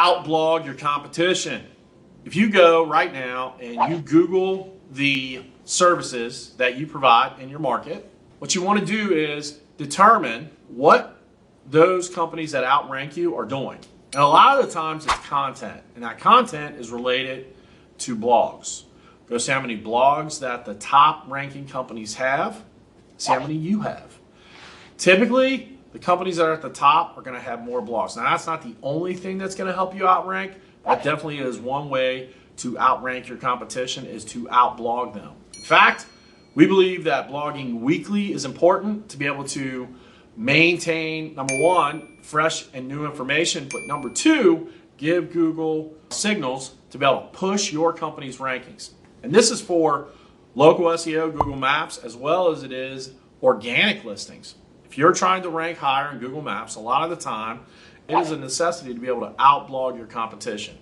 outblog your competition. If you go right now and you Google the services that you provide in your market, what you want to do is determine what those companies that outrank you are doing. And a lot of the times it's content, and that content is related to blogs. Go see how many blogs that the top ranking companies have, see how many you have. Typically, the companies that are at the top are going to have more blogs. Now, that's not the only thing that's going to help you outrank. That definitely is one way to outrank your competition, is to outblog them. In fact, we believe that blogging weekly is important to be able to maintain, number one, fresh and new information, but number two, give Google signals to be able to push your company's rankings. And this is for local SEO, Google Maps, as well as it is organic listings. If you're trying to rank higher in Google Maps, a lot of the time, it is a necessity to be able to outblog your competition.